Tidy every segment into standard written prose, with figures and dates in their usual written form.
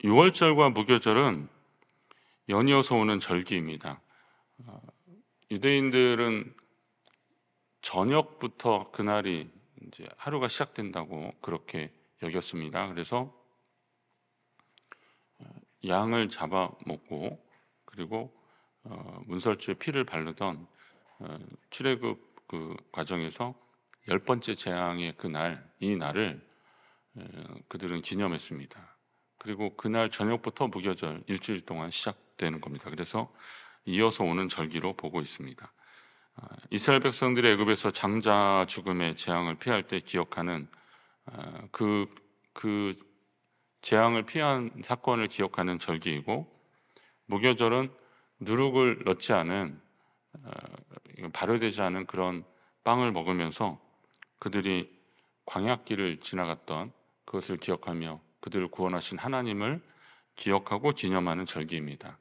유월절과 무교절은 연이어서 오는 절기입니다. 유대인들은 저녁부터 그날이 이제 하루가 시작된다고 그렇게 여겼습니다. 그래서 양을 잡아 먹고, 그리고 문설주에 피를 바르던 출애굽 그 과정에서 10번째 재앙의 그날, 이 날을 그들은 기념했습니다. 그리고 그날 저녁부터 무교절 일주일 동안 시작되는 겁니다. 그래서 이어서 오는 절기로 보고 있습니다. 이스라엘 백성들이 애굽에서 장자 죽음의 재앙을 피할 때 기억하는 그 재앙을 피한 사건을 기억하는 절기이고, 무교절은 누룩을 넣지 않은 발효되지 않은 그런 빵을 먹으면서 그들이 광야길을 지나갔던 그것을 기억하며 그들을 구원하신 하나님을 기억하고 기념하는 절기입니다.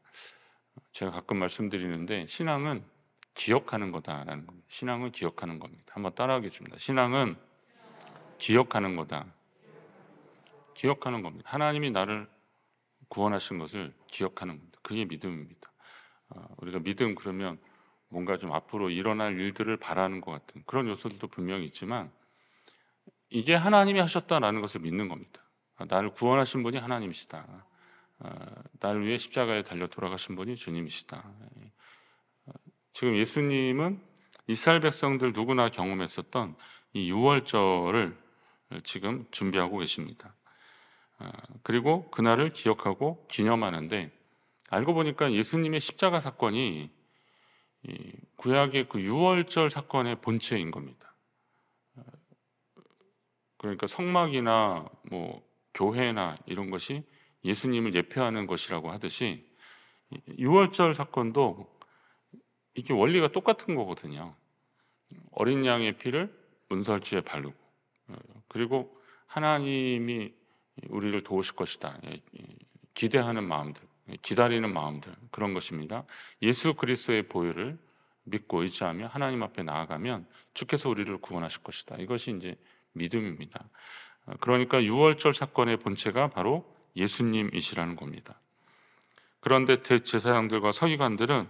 제가 가끔 말씀드리는데 신앙은 기억하는 거다라는 겁니다. 신앙은 기억하는 겁니다. 한번 따라하겠습니다. 신앙은 기억하는 거다. 기억하는 겁니다. 하나님이 나를 구원하신 것을 기억하는 겁니다. 그게 믿음입니다. 우리가 믿음 그러면 뭔가 좀 앞으로 일어날 일들을 바라는 것 같은 그런 요소들도 분명히 있지만, 이게 하나님이 하셨다라는 것을 믿는 겁니다. 나를 구원하신 분이 하나님이시다. 나를 위해 십자가에 달려 돌아가신 분이 주님이시다. 지금 예수님은 이스라엘 백성들 누구나 경험했었던 이 유월절을 지금 준비하고 계십니다. 그리고 그날을 기억하고 기념하는데, 알고 보니까 예수님의 십자가 사건이 이 구약의 그 유월절 사건의 본체인 겁니다. 그러니까 성막이나 뭐 교회나 이런 것이 예수님을 예표하는 것이라고 하듯이 유월절 사건도 이게 원리가 똑같은 거거든요. 어린 양의 피를 문설주에 바르고, 그리고 하나님이 우리를 도우실 것이다, 기대하는 마음들, 기다리는 마음들, 그런 것입니다. 예수 그리스도의 보혈을 믿고 의지하며 하나님 앞에 나아가면 주께서 우리를 구원하실 것이다. 이것이 이제 믿음입니다. 그러니까 유월절 사건의 본체가 바로 예수님이시라는 겁니다. 그런데 대제사장들과 서기관들은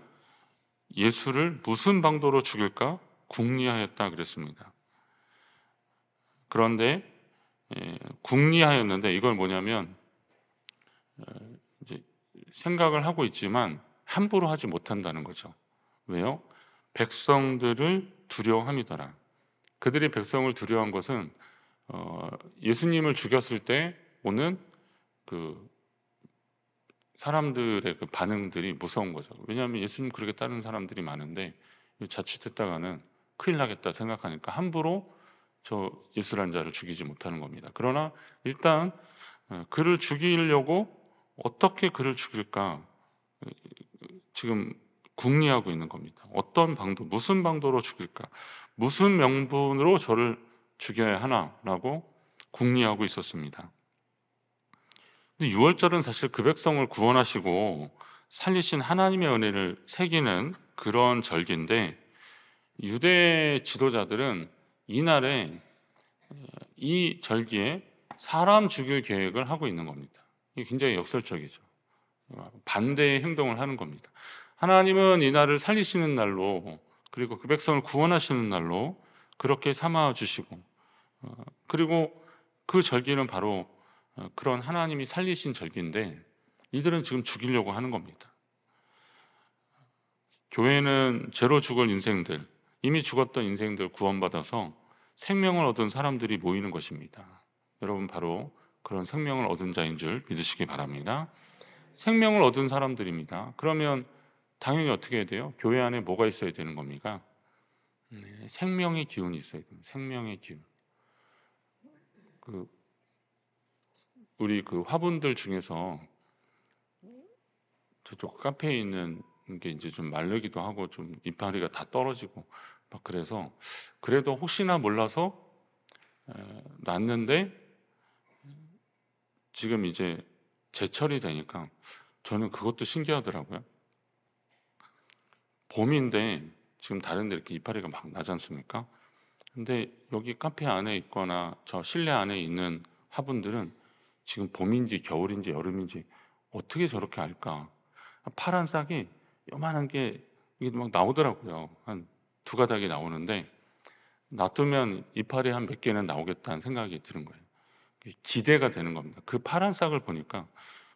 예수를 무슨 방도로 죽일까 궁리하였다 그랬습니다. 그런데 궁리하였는데 이걸 뭐냐면 이제 생각을 하고 있지만 함부로 하지 못한다는 거죠. 왜요? 백성들을 두려워함이더라. 그들이 백성을 두려워한 것은 예수님을 죽였을 때 오는 그 사람들의 그 반응들이 무서운 거죠. 왜냐하면 예수님 그렇게 따르는 사람들이 많은데 자칫했다가는 큰일 나겠다 생각하니까 함부로 저 예수란 자를 죽이지 못하는 겁니다. 그러나 일단 그를 죽이려고 어떻게 그를 죽일까 지금 궁리하고 있는 겁니다. 어떤 방도, 무슨 방도로 죽일까, 무슨 명분으로 저를 죽여야 하나라고 궁리하고 있었습니다. 근데 유월절은 사실 그 백성을 구원하시고 살리신 하나님의 은혜를 새기는 그런 절기인데, 유대 지도자들은 이날에 이 절기에 사람 죽일 계획을 하고 있는 겁니다. 이게 굉장히 역설적이죠. 반대의 행동을 하는 겁니다. 하나님은 이 날을 살리시는 날로, 그리고 그 백성을 구원하시는 날로 그렇게 삼아 주시고, 그리고 그 절기는 바로 그런 하나님이 살리신 절기인데 이들은 지금 죽이려고 하는 겁니다. 교회는 죄로 죽을 인생들, 이미 죽었던 인생들 구원받아서 생명을 얻은 사람들이 모이는 것입니다. 여러분 바로 그런 생명을 얻은 자인 줄 믿으시기 바랍니다. 생명을 얻은 사람들입니다. 그러면 당연히 어떻게 해야 돼요? 교회 안에 뭐가 있어야 되는 겁니까? 생명의 기운이 있어야 됩니다. 생명의 기운. 우리 그 화분들 중에서 저쪽 카페에 있는 게 이제 좀 마르기도 하고 좀 이파리가 다 떨어지고 막 그래서, 그래도 혹시나 몰라서 놨는데 지금 이제 제철이 되니까 저는 그것도 신기하더라고요. 봄인데 지금 다른 데 이렇게 이파리가 막 나지 않습니까? 근데 여기 카페 안에 있거나 저 실내 안에 있는 화분들은 지금 봄인지 겨울인지 여름인지 어떻게 저렇게 알까? 파란 싹이 요만한 게 이게 막 나오더라고요. 한 두 가닥이 나오는데 놔두면 이파리 한 몇 개는 나오겠다는 생각이 드는 거예요. 기대가 되는 겁니다. 그 파란 싹을 보니까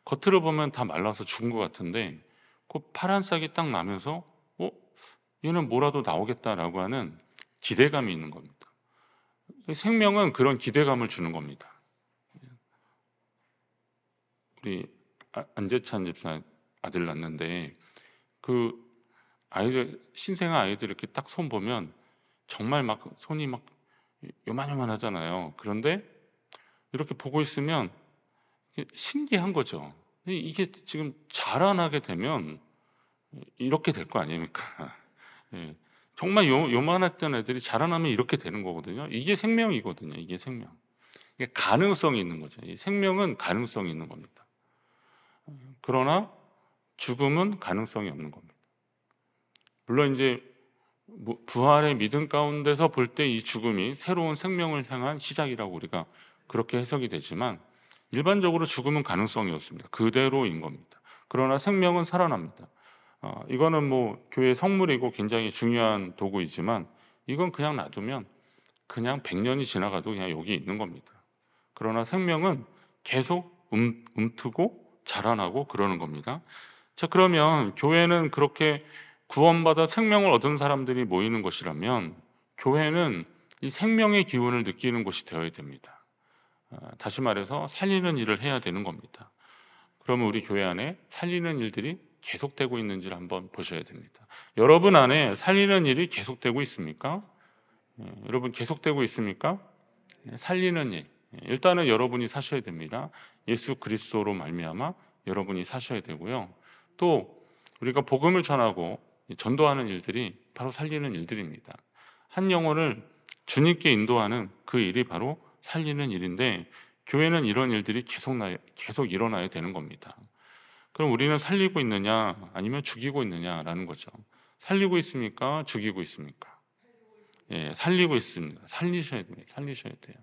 겉으로 보면 다 말라서 죽은 것 같은데 그 파란 싹이 딱 나면서 얘는 뭐라도 나오겠다라고 하는 기대감이 있는 겁니다. 생명은 그런 기대감을 주는 겁니다. 우리 안재찬 집사 아들 낳는데 그 아이들 신생아 아이들 이렇게 딱 손 보면 정말 막 손이 막 요만요만하잖아요. 그런데 이렇게 보고 있으면 신기한 거죠. 이게 지금 자라나게 되면 이렇게 될 거 아닙니까? 예. 정말 요만했던 애들이 자라나면 이렇게 되는 거거든요. 이게 생명이거든요. 이게 생명. 이게 가능성이 있는 거죠. 이 생명은 가능성이 있는 겁니다. 그러나 죽음은 가능성이 없는 겁니다. 물론 이제 부활의 믿음 가운데서 볼 때 이 죽음이 새로운 생명을 향한 시작이라고 우리가 그렇게 해석이 되지만 일반적으로 죽음은 가능성이 없습니다. 그대로인 겁니다. 그러나 생명은 살아납니다. 이거는 뭐 교회 성물이고 굉장히 중요한 도구이지만 이건 그냥 놔두면 그냥 100년이 지나가도 그냥 여기 있는 겁니다. 그러나 생명은 계속 움트고 자라나고 그러는 겁니다. 자, 그러면 교회는 그렇게 구원받아 생명을 얻은 사람들이 모이는 곳이라면 교회는 이 생명의 기운을 느끼는 곳이 되어야 됩니다. 다시 말해서 살리는 일을 해야 되는 겁니다. 그러면 우리 교회 안에 살리는 일들이 계속되고 있는지를 한번 보셔야 됩니다. 여러분 안에 살리는 일이 계속되고 있습니까? 여러분 계속되고 있습니까? 살리는 일. 일단은 여러분이 사셔야 됩니다. 예수 그리스도로 말미암아 여러분이 사셔야 되고요. 또 우리가 복음을 전하고 전도하는 일들이 바로 살리는 일들입니다. 한 영혼을 주님께 인도하는 그 일이 바로 살리는 일인데 교회는 이런 일들이 계속 일어나야 되는 겁니다. 그럼 우리는 살리고 있느냐 아니면 죽이고 있느냐라는 거죠. 살리고 있습니까? 죽이고 있습니까? 예, 살리고 있습니다. 살리셔야 됩니다. 살리셔야 돼요.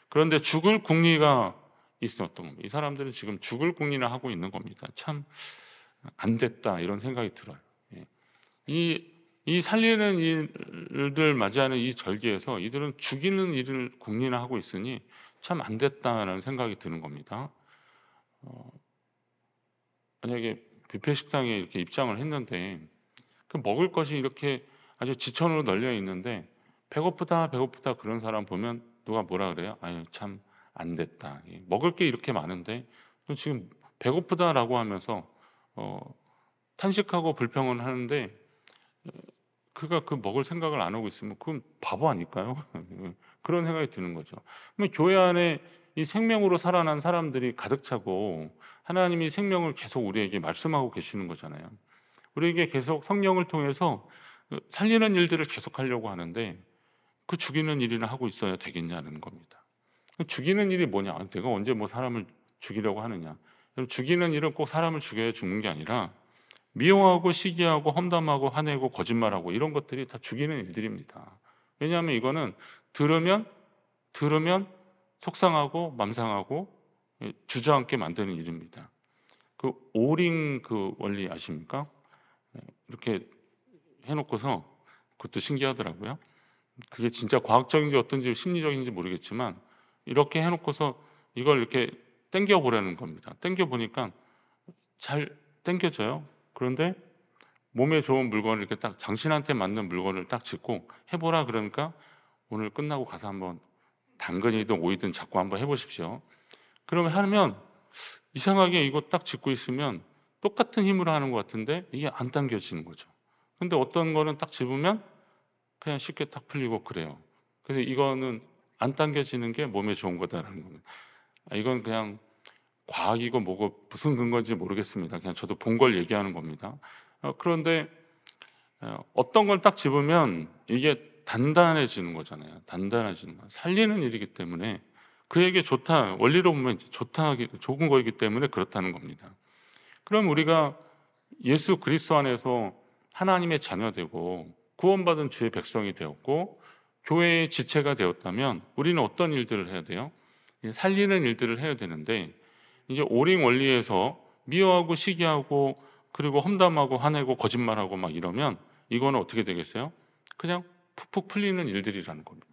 그런데 죽을 궁리가 있었던 겁니다. 이 사람들은 지금 죽을 궁리나 하고 있는 겁니다. 참 안 됐다 이런 생각이 들어요. 예. 이 살리는 일들 맞이하는 이 절기에서 이들은 죽이는 일을 궁리나 하고 있으니 참 안 됐다라는 생각이 드는 겁니다. 만약에 뷔페 식당에 이렇게 입장을 했는데 그 먹을 것이 이렇게 아주 지천으로 널려 있는데 배고프다 배고프다 그런 사람 보면 누가 뭐라 그래요? 아유 참 안 됐다. 먹을 게 이렇게 많은데 지금 배고프다라고 하면서 탄식하고 불평은 하는데 그가 그 먹을 생각을 안 하고 있으면 그건 바보 아닐까요? 그런 생각이 드는 거죠. 그러면 교회 안에 이 생명으로 살아난 사람들이 가득 차고 하나님이 생명을 계속 우리에게 말씀하고 계시는 거잖아요. 우리에게 계속 성령을 통해서 살리는 일들을 계속 하려고 하는데 그 죽이는 일이나 하고 있어야 되겠냐는 겁니다. 죽이는 일이 뭐냐? 내가 언제 뭐 사람을 죽이려고 하느냐? 죽이는 일은 꼭 사람을 죽여야 죽는 게 아니라 미워하고 시기하고 험담하고 화내고 거짓말하고 이런 것들이 다 죽이는 일들입니다. 왜냐하면 이거는 들으면 속상하고 맘상하고 주저앉게 만드는 일입니다. 그 오링 그 원리 아십니까? 이렇게 해놓고서 그것도 신기하더라고요. 그게 진짜 과학적인지 어떤지 심리적인지 모르겠지만 이렇게 해놓고서 이걸 이렇게 당겨 보라는 겁니다. 당겨 보니까 잘 당겨져요. 그런데 몸에 좋은 물건을 이렇게 딱 당신한테 맞는 물건을 딱 짚고 해보라 그러니까 오늘 끝나고 가서 한번 당근이든 오이든 잡고 한번 해보십시오. 그러면 하면 이상하게 이거 딱 짚고 있으면 똑같은 힘으로 하는 것 같은데 이게 안 당겨지는 거죠. 근데 어떤 거는 딱 집으면 그냥 쉽게 딱 풀리고 그래요. 그래서 이거는 안 당겨지는 게 몸에 좋은 거다라는 겁니다. 이건 그냥 과학이고 뭐고 무슨 근거인지 모르겠습니다. 그냥 저도 본 걸 얘기하는 겁니다. 그런데 어떤 걸 딱 집으면 이게 단단해지는 거잖아요. 단단해지는 거. 살리는 일이기 때문에 그에게 좋다. 원리로 보면 좋다, 좋은 거이기 때문에 그렇다는 겁니다. 그럼 우리가 예수 그리스도 안에서 하나님의 자녀되고 구원받은 주의 백성이 되었고 교회의 지체가 되었다면 우리는 어떤 일들을 해야 돼요? 살리는 일들을 해야 되는데 이제 오링 원리에서 미워하고 시기하고 그리고 험담하고 화내고 거짓말하고 막 이러면 이거는 어떻게 되겠어요? 그냥 푹푹 풀리는 일들이라는 겁니다.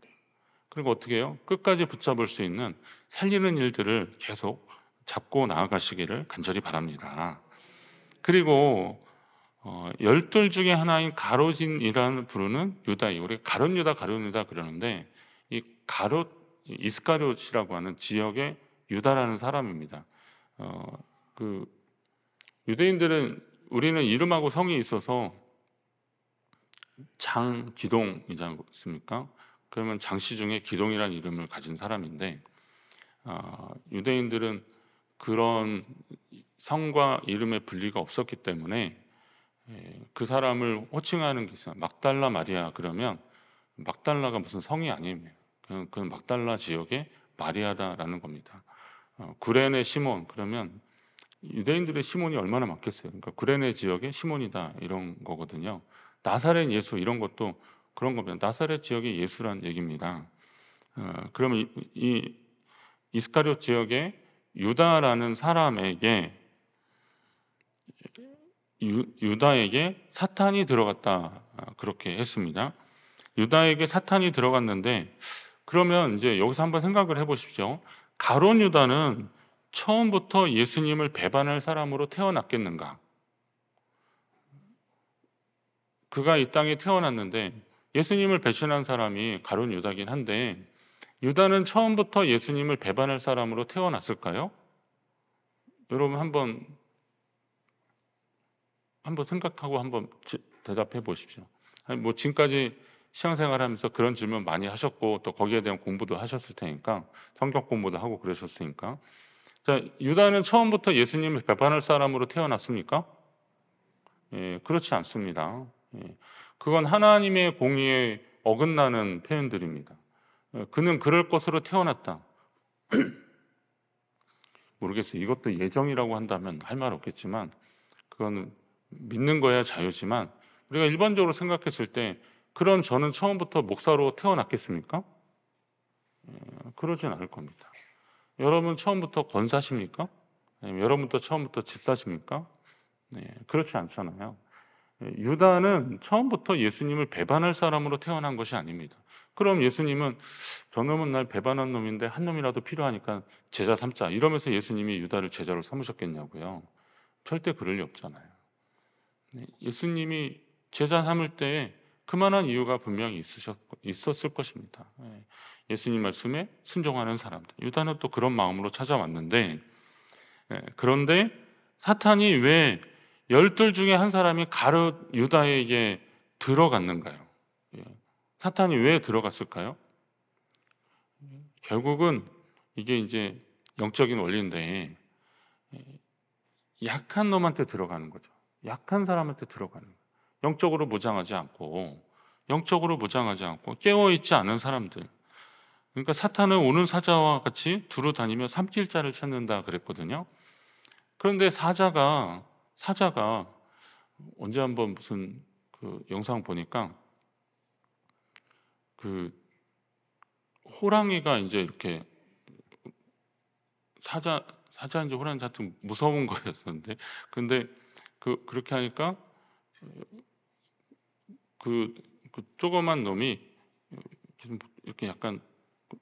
그리고 어떻게 해요? 끝까지 붙잡을 수 있는 살리는 일들을 계속 잡고 나아가시기를 간절히 바랍니다. 그리고 열둘 중에 하나인 가롯인이라는 부르는 유다이, 우리 가룟 유다 그러는데 이 가롯 이스카리ot이라고 하는 지역의 유다라는 사람입니다. 그 유대인들은 우리는 이름하고 성이 있어서 장기동이지 않습니까? 그러면 장씨 중에 기동이라는 이름을 가진 사람인데 유대인들은 그런 성과 이름의 분리가 없었기 때문에 그 사람을 호칭하는 게 있어요. 막달라 마리아 그러면 막달라가 무슨 성이 아닙니다. 그 막달라 지역의 마리아다라는 겁니다. 구레네 시몬 그러면 유대인들의 시몬이 얼마나 많겠어요. 그러니까 구레네 지역의 시몬이다 이런 거거든요. 나사렛 예수 이런 것도 그런 겁니다. 나사렛 지역의 예수란 얘기입니다. 그러면 이 이스카리ot 지역의 유다라는 사람에게 유다에게 사탄이 들어갔다 그렇게 했습니다. 유다에게 사탄이 들어갔는데 그러면 이제 여기서 한번 생각을 해보십시오. 가룟 유다는 처음부터 예수님을 배반할 사람으로 태어났겠는가? 그가 이 땅에 태어났는데 예수님을 배신한 사람이 가룟 유다긴 한데 유다는 처음부터 예수님을 배반할 사람으로 태어났을까요? 여러분 한번 생각하고 한번 대답해 보십시오. 아니, 뭐 지금까지 신앙생활하면서 그런 질문 많이 하셨고 또 거기에 대한 공부도 하셨을 테니까 성경 공부도 하고 그러셨으니까 자 유다는 처음부터 예수님을 배반할 사람으로 태어났습니까? 예, 그렇지 않습니다. 예, 그건 하나님의 공의에 어긋나는 표현들입니다. 예, 그는 그럴 것으로 태어났다. 모르겠어요. 이것도 예정이라고 한다면 할 말 없겠지만 그거는 믿는 거야 자유지만 우리가 일반적으로 생각했을 때 그런 저는 처음부터 목사로 태어났겠습니까? 그러진 않을 겁니다. 여러분 처음부터 권사십니까? 아니면 여러분도 처음부터 집사십니까? 네, 그렇지 않잖아요. 유다는 처음부터 예수님을 배반할 사람으로 태어난 것이 아닙니다. 그럼 예수님은 저놈은 날 배반한 놈인데 한 놈이라도 필요하니까 제자 삼자 이러면서 예수님이 유다를 제자로 삼으셨겠냐고요. 절대 그럴 리 없잖아요. 예수님이 제자 삼을 때에 그만한 이유가 분명히 있었을 것입니다. 예수님 말씀에 순종하는 사람들. 유다는 또 그런 마음으로 찾아왔는데 그런데 사탄이 왜 열둘 중에 한 사람이 가룟 유다에게 들어갔는가요? 사탄이 왜 들어갔을까요? 결국은 이게 이제 영적인 원리인데 약한 놈한테 들어가는 거죠. 약한 사람한테 들어가는 거예요. 영적으로 무장하지 않고 깨어있지 않은 사람들. 그러니까 사탄은 오는 사자와 같이 두루 다니며 삼킬 자를 찾는다 그랬거든요. 그런데 사자가 언제 한번 무슨 그 영상 보니까 그 호랑이가 이제 이렇게 사자인지 호랑인지 하여튼 무서운 거였었는데 근데 그렇게 하니까 그 조그만 놈이 이렇게 약간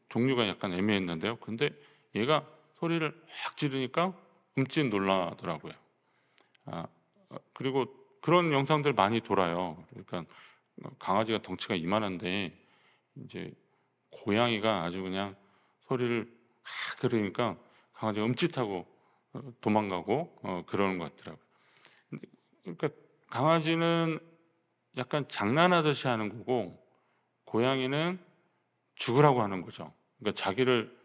종류가 약간 애매했는데요. 근데 얘가 소리를 확 지르니까 움찔 놀라더라고요. 그리고 그런 영상들 많이 돌아요. 그러니까 강아지가 덩치가 이만한데 이제 고양이가 아주 그냥 소리를 확 그러니까 강아지가 움찔하고 도망가고 그러는 것 같더라고요. 그러니까 강아지는 약간 장난하듯이 하는 거고 고양이는 죽으라고 하는 거죠. 그러니까 자기를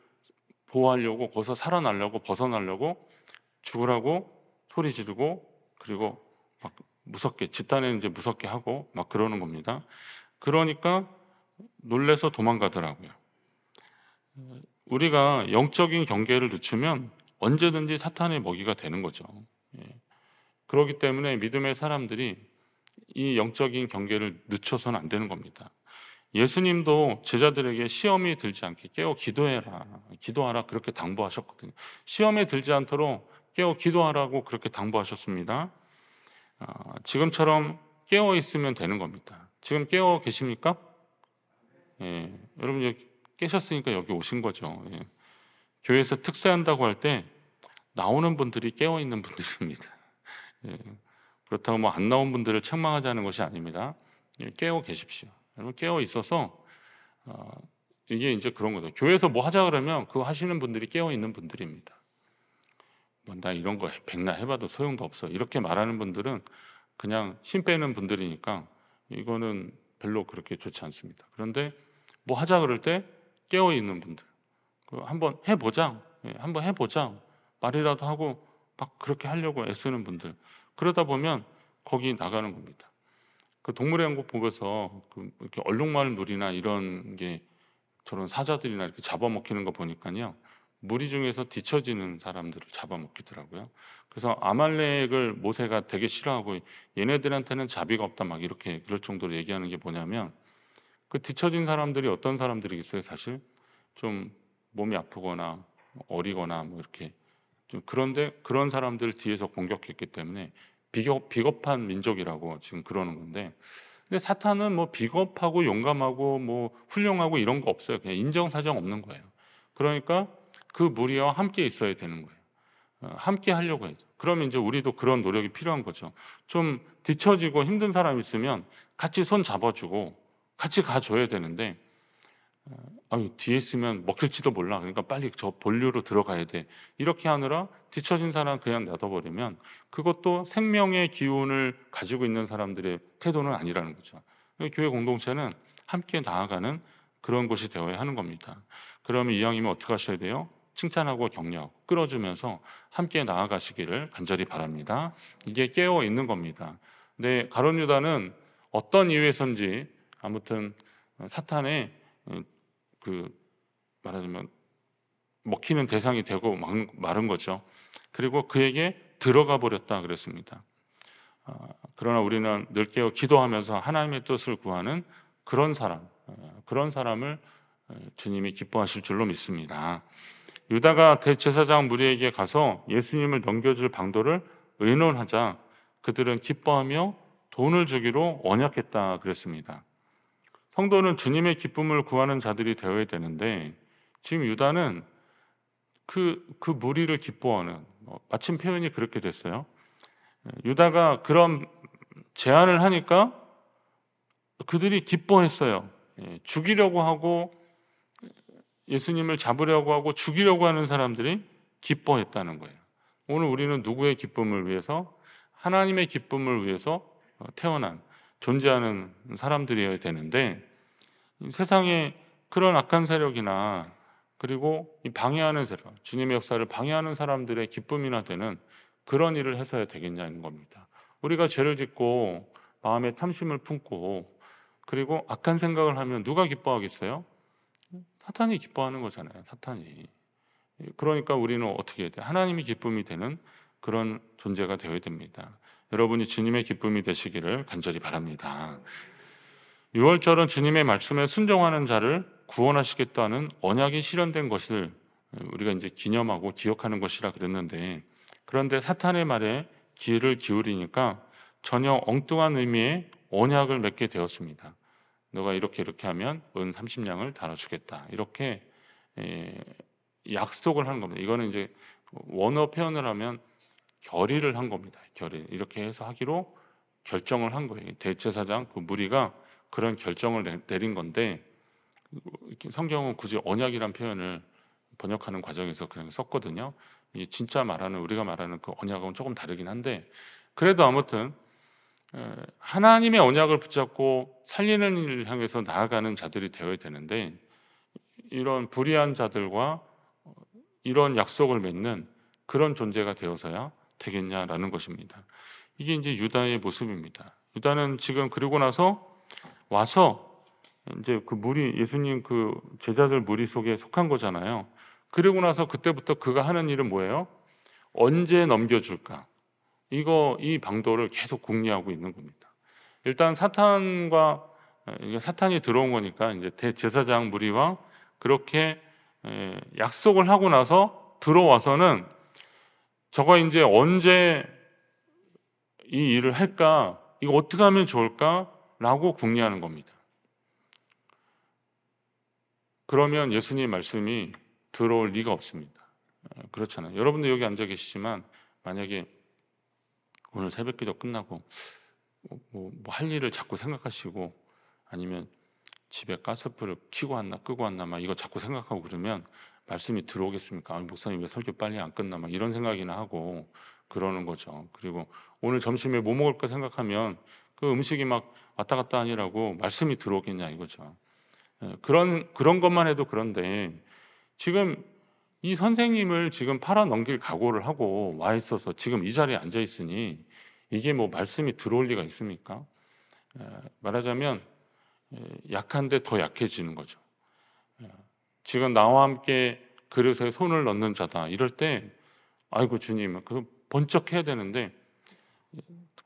보호하려고 거기서 살아나려고 벗어나려고 죽으라고 소리 지르고 그리고 막 무섭게 집단에는 이제 무섭게 하고 막 그러는 겁니다. 그러니까 놀래서 도망가더라고요. 우리가 영적인 경계를 늦추면 언제든지 사탄의 먹이가 되는 거죠. 그렇기 때문에 믿음의 사람들이 이 영적인 경계를 늦춰서는 안 되는 겁니다. 예수님도 제자들에게 시험이 들지 않게 깨어 기도하라 그렇게 당부하셨거든요. 시험에 들지 않도록 깨어 기도하라고 그렇게 당부하셨습니다. 지금처럼 깨어 있으면 되는 겁니다. 지금 깨어 계십니까? 예, 여러분 여기 깨셨으니까 여기 오신 거죠. 예. 교회에서 특세한다고 할 때 나오는 분들이 깨어 있는 분들입니다. 예, 그렇다고 뭐 안 나온 분들을 책망하자는 것이 아닙니다. 예, 깨어 계십시오. 여러분 깨어 있어서 이게 이제 그런 거죠. 교회에서 뭐 하자 그러면 그거 하시는 분들이 깨어 있는 분들입니다. 뭐 나 이런 거 백날 해봐도 소용도 없어 이렇게 말하는 분들은 그냥 힘 빼는 분들이니까 이거는 별로 그렇게 좋지 않습니다. 그런데 뭐 하자 그럴 때 깨어 있는 분들, 한번 해보자, 한번 해보자 말이라도 하고 막 그렇게 하려고 애쓰는 분들, 그러다 보면 거기 나가는 겁니다. 그 동물의 왕국 보면서 이렇게 얼룩말물이나 이런 게 저런 사자들이나 이렇게 잡아먹히는 거 보니까요, 무리 중에서 뒤처지는 사람들을 잡아먹히더라고요. 그래서 아말렉을 모세가 되게 싫어하고 얘네들한테는 자비가 없다 막 이렇게 그럴 정도로 얘기하는 게 뭐냐면, 그 뒤처진 사람들이 어떤 사람들이겠어요? 사실 좀 몸이 아프거나 어리거나 뭐 이렇게 좀, 그런데 그런 사람들 뒤에서 공격했기 때문에 비겁한 민족이라고 지금 그러는 건데, 근데 사탄은 뭐 비겁하고 용감하고 뭐 훌륭하고 이런 거 없어요. 그냥 인정사정 없는 거예요. 그러니까 그 무리와 함께 있어야 되는 거예요. 함께 하려고 해야죠. 그러면 이제 우리도 그런 노력이 필요한 거죠. 좀 뒤처지고 힘든 사람 있으면 같이 손 잡아주고 같이 가줘야 되는데, 뒤에 있으면 먹힐지도 몰라, 그러니까 빨리 저 본류로 들어가야 돼, 이렇게 하느라 뒤처진 사람 그냥 놔둬버리면 그것도 생명의 기운을 가지고 있는 사람들의 태도는 아니라는 거죠. 교회 공동체는 함께 나아가는 그런 곳이 되어야 하는 겁니다. 그러면 이왕이면 어떻게 하셔야 돼요? 칭찬하고 격려하고 끌어주면서 함께 나아가시기를 간절히 바랍니다. 이게 깨어 있는 겁니다. 근데 가룟 유다는 어떤 이유에선지 아무튼 사탄의 그 말하자면 먹히는 대상이 되고 마른 거죠. 그리고 그에게 들어가 버렸다 그랬습니다. 그러나 우리는 늘 깨어 기도하면서 하나님의 뜻을 구하는 그런 사람을 주님이 기뻐하실 줄로 믿습니다. 유다가 대제사장 무리에게 가서 예수님을 넘겨줄 방도를 의논하자 그들은 기뻐하며 돈을 주기로 언약했다 그랬습니다. 성도는 주님의 기쁨을 구하는 자들이 되어야 되는데, 지금 유다는 그 무리를 기뻐하는, 마침 표현이 그렇게 됐어요. 유다가 그런 제안을 하니까 그들이 기뻐했어요. 죽이려고 하고 예수님을 잡으려고 하고 죽이려고 하는 사람들이 기뻐했다는 거예요. 오늘 우리는 누구의 기쁨을 위해서? 하나님의 기쁨을 위해서 태어난 존재하는 사람들이어야 되는데, 세상에 그런 악한 세력이나 그리고 이 방해하는 세력, 주님의 역사를 방해하는 사람들의 기쁨이나 되는 그런 일을 해서야 되겠냐는 겁니다. 우리가 죄를 짓고 마음에 탐심을 품고 그리고 악한 생각을 하면 누가 기뻐하겠어요? 사탄이 기뻐하는 거잖아요. 사탄이. 그러니까 우리는 어떻게 해야 돼요? 하나님이 기쁨이 되는 그런 존재가 되어야 됩니다. 여러분이 주님의 기쁨이 되시기를 간절히 바랍니다. 6월절은 주님의 말씀에 순종하는 자를 구원하시겠다는 언약이 실현된 것을 우리가 이제 기념하고 기억하는 것이라 그랬는데, 그런데 사탄의 말에 귀를 기울이니까 전혀 엉뚱한 의미의 언약을 맺게 되었습니다. 너가 이렇게 하면 은 30냥을 달아주겠다, 이렇게 약속을 하는 겁니다. 이거는 이제 원어 표현을 하면 결의를 한 겁니다. 결의, 이렇게 해서 하기로 결정을 한 거예요. 대제사장 그 무리가 그런 결정을 내린 건데, 성경은 굳이 언약이란 표현을 번역하는 과정에서 그냥 썼거든요. 이게 진짜 우리가 말하는 그 언약은 조금 다르긴 한데, 그래도 아무튼 하나님의 언약을 붙잡고 살리는 일을 향해서 나아가는 자들이 되어야 되는데, 이런 불의한 자들과 이런 약속을 맺는 그런 존재가 되어서야 되겠냐라는 것입니다. 이게 이제 유다의 모습입니다. 유다는 지금 그리고 나서 와서 이제 그 무리, 예수님 그 제자들 무리 속에 속한 거잖아요. 그리고 나서 그때부터 그가 하는 일은 뭐예요? 언제 넘겨줄까? 이 방도를 계속 궁리하고 있는 겁니다. 일단 사탄과 이게 사탄이 들어온 거니까 이제 대제사장 무리와 그렇게 약속을 하고 나서 들어와서는 저가 이제 언제 이 일을 할까, 이거 어떻게 하면 좋을까라고 궁리하는 겁니다. 그러면 예수님 말씀이 들어올 리가 없습니다. 그렇잖아요. 여러분도 여기 앉아 계시지만 만약에 오늘 새벽기도 끝나고 할 일을 자꾸 생각하시고 아니면 집에 가스불을 켜고 왔나 끄고 왔나 막 이거 자꾸 생각하고 그러면 말씀이 들어오겠습니까? 목사님 왜 설교 빨리 안 끝나 막 이런 생각이나 하고 그러는 거죠. 그리고 오늘 점심에 뭐 먹을까 생각하면 그 음식이 막 왔다 갔다 하니라고 말씀이 들어오겠냐 이거죠. 그런 것만 해도 그런데 지금 이 선생님을 지금 팔아 넘길 각오를 하고 와 있어서 지금 이 자리에 앉아 있으니 이게 뭐 말씀이 들어올 리가 있습니까? 말하자면 약한데 더 약해지는 거죠. 지금 나와 함께 그릇에 손을 넣는 자다 이럴 때 아이고 주님 그 번쩍 해야 되는데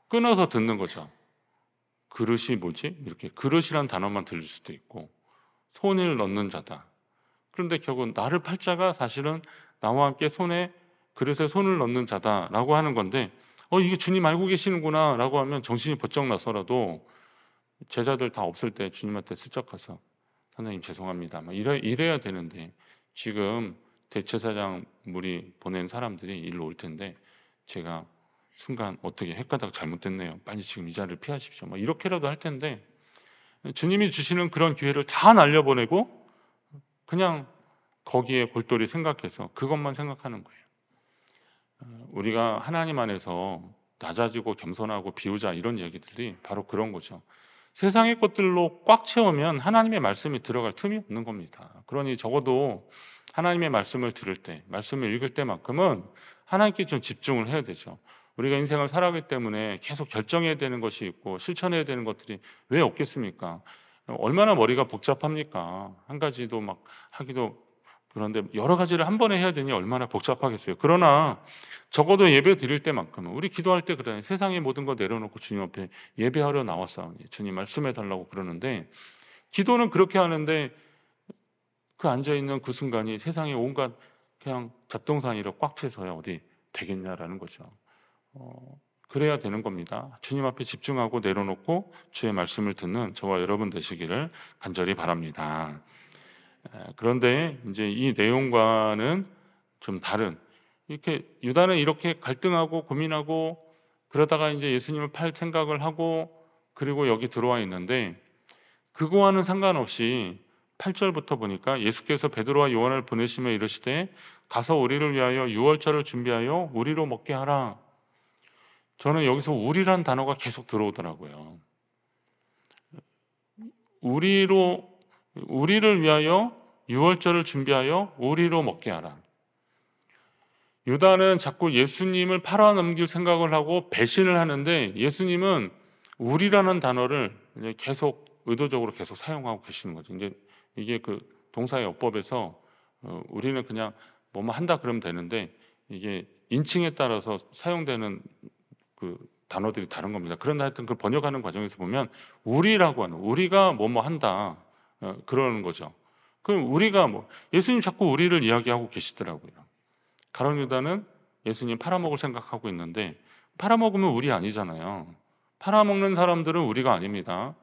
끊어서 듣는 거죠. 그릇이 뭐지? 이렇게 그릇이란 단어만 들릴 수도 있고 손을 넣는 자다. 그런데 결국 나를 팔 자가 사실은 나와 함께 그릇에 손을 넣는 자다라고 하는 건데 이게 주님 알고 계시는구나 라고 하면 정신이 번쩍 나서라도 제자들 다 없을 때 주님한테 슬쩍 가서 선생님 죄송합니다 막 이래야 되는데 지금 대제사장 무리 보낸 사람들이 일로 올 텐데 제가 순간 어떻게 헷가닥 잘못됐네요. 빨리 지금 이 자리를 피하십시오. 막 이렇게라도 할 텐데 주님이 주시는 그런 기회를 다 날려보내고 그냥 거기에 골똘히 생각해서 그것만 생각하는 거예요. 우리가 하나님 안에서 낮아지고 겸손하고 비우자 이런 얘기들이 바로 그런 거죠. 세상의 것들로 꽉 채우면 하나님의 말씀이 들어갈 틈이 없는 겁니다. 그러니 적어도 하나님의 말씀을 들을 때, 말씀을 읽을 때만큼은 하나님께 좀 집중을 해야 되죠. 우리가 인생을 살아가기 때문에 계속 결정해야 되는 것이 있고 실천해야 되는 것들이 왜 없겠습니까? 얼마나 머리가 복잡합니까? 한 가지도 막 하기도 그런데 여러 가지를 한 번에 해야 되니 얼마나 복잡하겠어요. 그러나 적어도 예배 드릴 때만큼은 우리 기도할 때 그래 세상의 모든 거 내려놓고 주님 앞에 예배하러 나왔사오니 주님 말씀해 달라고 그러는데 기도는 그렇게 하는데 그 앉아있는 그 순간이 세상에 온갖 그냥 잡동사니로 꽉 채서야 어디 되겠냐라는 거죠. 그래야 되는 겁니다. 주님 앞에 집중하고 내려놓고 주의 말씀을 듣는 저와 여러분 되시기를 간절히 바랍니다. 그런데 이제 이 내용과는 좀 다른 이렇게 유다는 이렇게 갈등하고 고민하고 그러다가 이제 예수님을 팔 생각을 하고 그리고 여기 들어와 있는데 그거와는 상관없이 8절부터 보니까 예수께서 베드로와 요한을 보내시며 이르시되 가서 우리를 위하여 유월절을 준비하여 우리로 먹게 하라. 저는 여기서 우리란 단어가 계속 들어오더라고요. 우리를 위하여 유월절을 준비하여 우리로 먹게 하라. 유다는 자꾸 예수님을 팔아넘길 생각을 하고 배신을 하는데 예수님은 우리라는 단어를 이제 계속 의도적으로 계속 사용하고 계시는 거죠. 이제 이게 그 동사의 어법에서 우리는 그냥 뭐뭐 한다 그러면 되는데 이게 인칭에 따라서 사용되는 그 단어들이 다른 겁니다. 그런데 하여튼 그 번역하는 과정에서 보면 우리라고 하는 우리가 뭐뭐 한다 그러는 거죠. 그럼 우리가 예수님 자꾸 우리를 이야기하고 계시더라고요. 가룟 유다는 예수님 팔아먹을 생각하고 있는데 팔아먹으면 우리 아니잖아요. 팔아먹는 사람들은 우리가 아닙니다.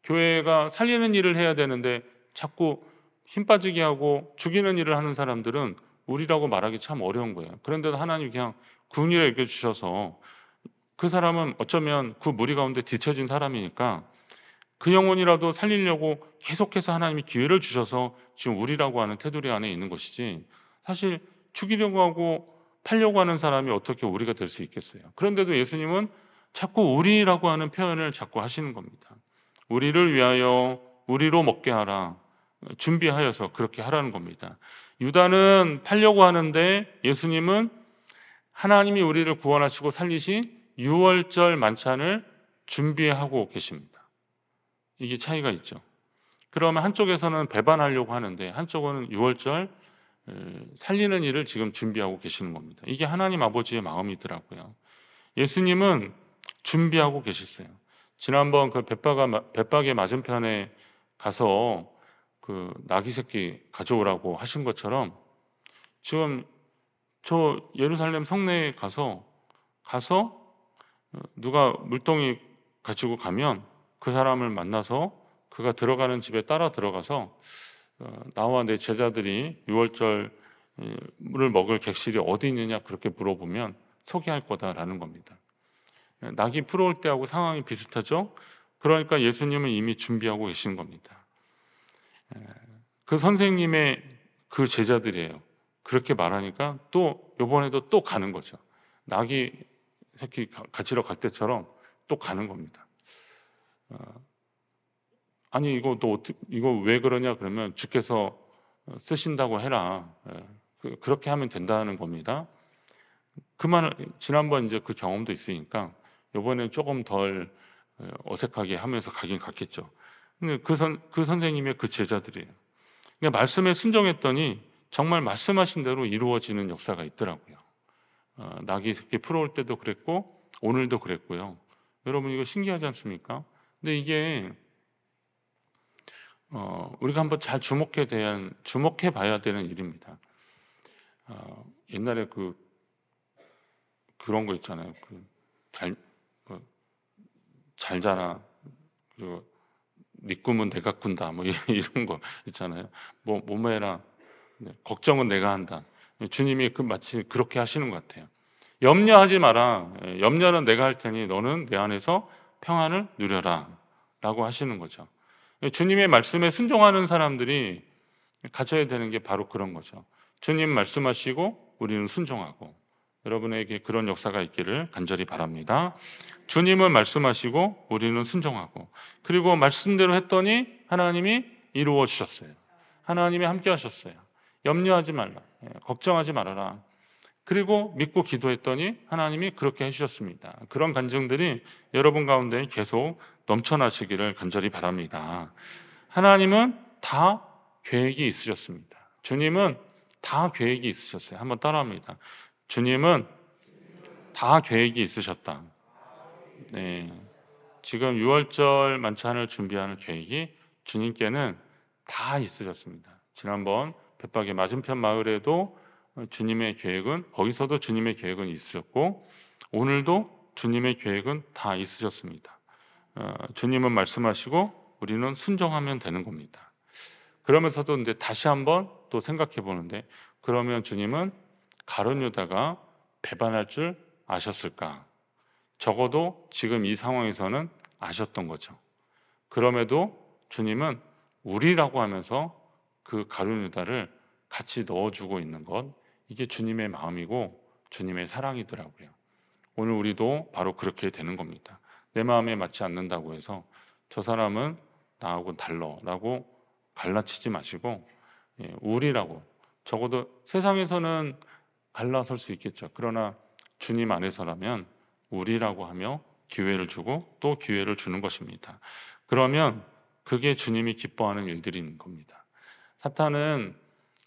교회가 살리는 일을 해야 되는데 자꾸 힘 빠지게 하고 죽이는 일을 하는 사람들은 우리라고 말하기 참 어려운 거예요. 그런데도 하나님이 그냥 궁일에 여겨주셔서 그 사람은 어쩌면 그 무리 가운데 뒤처진 사람이니까 그 영혼이라도 살리려고 계속해서 하나님이 기회를 주셔서 지금 우리라고 하는 테두리 안에 있는 것이지 사실 죽이려고 하고 팔려고 하는 사람이 어떻게 우리가 될 수 있겠어요. 그런데도 예수님은 자꾸 우리라고 하는 표현을 자꾸 하시는 겁니다. 우리를 위하여 우리로 먹게 하라. 준비하여서 그렇게 하라는 겁니다. 유다는 팔려고 하는데 예수님은 하나님이 우리를 구원하시고 살리신 유월절 만찬을 준비하고 계십니다. 이게 차이가 있죠. 그러면 한쪽에서는 배반하려고 하는데 한쪽은 유월절 살리는 일을 지금 준비하고 계시는 겁니다. 이게 하나님 아버지의 마음이더라고요. 예수님은 준비하고 계셨어요. 지난번 그 bet박의 맞은편에 가서 그 나귀 새끼 가져오라고 하신 것처럼 지금 저 예루살렘 성내에 가서 누가 물동이 가지고 가면 그 사람을 만나서 그가 들어가는 집에 따라 들어가서 나와 내 제자들이 유월절 물을 먹을 객실이 어디 있느냐 그렇게 물어보면 소개할 거다라는 겁니다. 낙이 풀어올 때하고 상황이 비슷하죠. 그러니까 예수님은 이미 준비하고 계신 겁니다. 그 선생님의 그 제자들이에요. 그렇게 말하니까 또 이번에도 또 가는 거죠. 낙이 새끼 가지러 갈 때처럼 또 가는 겁니다. 아니 이거 왜 그러냐 그러면 주께서 쓰신다고 해라. 그렇게 하면 된다는 겁니다. 그 말을 지난번 이제 그 경험도 있으니까 이번엔 조금 덜 어색하게 하면서 가긴 갔겠죠. 근데 그 선생님의 그 제자들이에요. 그러니까 말씀에 순종했더니 정말 말씀하신 대로 이루어지는 역사가 있더라고요. 낙이 새끼 풀어올 때도 그랬고 오늘도 그랬고요. 여러분 이거 신기하지 않습니까? 근데 이게 우리가 한번 잘 주목해 봐야 되는 일입니다. 옛날에 그런 거 있잖아요. 잘 자라. 그리고 네 꿈은 내가 꾼다. 뭐 이런 거 있잖아요. 뭐뭐 해라. 걱정은 내가 한다. 주님이 마치 그렇게 하시는 것 같아요. 염려하지 마라. 염려는 내가 할 테니 너는 내 안에서 평안을 누려라. 라고 하시는 거죠. 주님의 말씀에 순종하는 사람들이 가져야 되는 게 바로 그런 거죠. 주님 말씀하시고 우리는 순종하고 여러분에게 그런 역사가 있기를 간절히 바랍니다. 주님은 말씀하시고 우리는 순종하고 그리고 말씀대로 했더니 하나님이 이루어 주셨어요. 하나님이 함께 하셨어요. 염려하지 말라. 걱정하지 말아라. 그리고 믿고 기도했더니 하나님이 그렇게 해주셨습니다. 그런 간증들이 여러분 가운데 계속 넘쳐나시기를 간절히 바랍니다. 하나님은 다 계획이 있으셨습니다. 주님은 다 계획이 있으셨어요. 한번 따라합니다. 주님은 다 계획이 있으셨다. 네. 지금 6월절 만찬을 준비하는 계획이 주님께는 다 있으셨습니다. 지난번 bet박의 맞은편 마을에도 주님의 계획은 거기서도 주님의 계획은 있으셨고 오늘도 주님의 계획은 다 있으셨습니다. 주님은 말씀하시고 우리는 순종하면 되는 겁니다. 그러면서도 이제 다시 한번 또 생각해 보는데 그러면 주님은 가룟 유다가 배반할 줄 아셨을까? 적어도 지금 이 상황에서는 아셨던 거죠. 그럼에도 주님은 우리라고 하면서 그 가룟 유다를 같이 넣어주고 있는 것 이게 주님의 마음이고 주님의 사랑이더라고요. 오늘 우리도 바로 그렇게 되는 겁니다. 내 마음에 맞지 않는다고 해서 저 사람은 나하고 달라라고 갈라치지 마시고 우리라고 적어도 세상에서는 갈라설 수 있겠죠. 그러나 주님 안에서라면 우리라고 하며 기회를 주고 또 기회를 주는 것입니다. 그러면 그게 주님이 기뻐하는 일들인 겁니다. 사탄은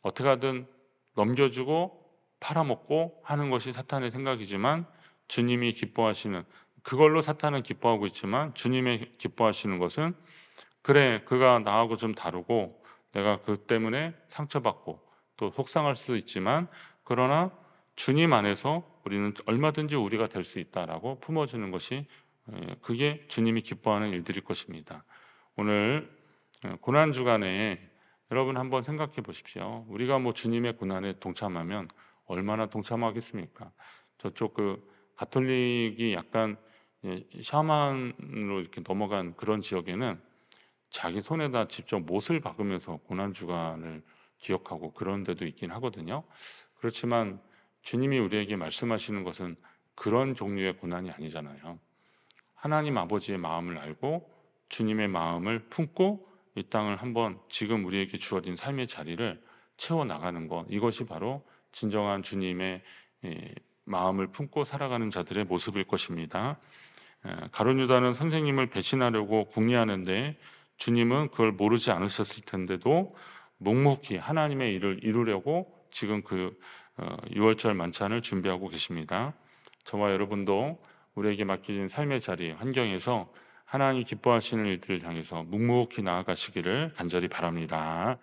어떻게 하든 넘겨주고 팔아먹고 하는 것이 사탄의 생각이지만 주님이 기뻐하시는 그걸로 사탄은 기뻐하고 있지만 주님의 기뻐하시는 것은 그래 그가 나하고 좀 다르고 내가 그 때문에 상처받고 또 속상할 수도 있지만 그러나 주님 안에서 우리는 얼마든지 우리가 될 수 있다라고 품어주는 것이 그게 주님이 기뻐하는 일들일 것입니다. 오늘 고난 주간에 여러분 한번 생각해 보십시오. 우리가 뭐 주님의 고난에 동참하면 얼마나 동참하겠습니까? 저쪽 가톨릭이 약간 샤만으로 이렇게 넘어간 그런 지역에는 자기 손에다 직접 못을 박으면서 고난 주간을 기억하고 그런 데도 있긴 하거든요. 그렇지만 주님이 우리에게 말씀하시는 것은 그런 종류의 고난이 아니잖아요. 하나님 아버지의 마음을 알고 주님의 마음을 품고 이 땅을 한번 지금 우리에게 주어진 삶의 자리를 채워나가는 것 이것이 바로 진정한 주님의 마음을 품고 살아가는 자들의 모습일 것입니다. 가룟 유다는 선생님을 배신하려고 궁리하는데 주님은 그걸 모르지 않으셨을 텐데도 묵묵히 하나님의 일을 이루려고 지금 6월절 만찬을 준비하고 계십니다. 저와 여러분도 우리에게 맡겨진 삶의 자리, 환경에서 하나님 기뻐하시는 일들을 향해서 묵묵히 나아가시기를 간절히 바랍니다.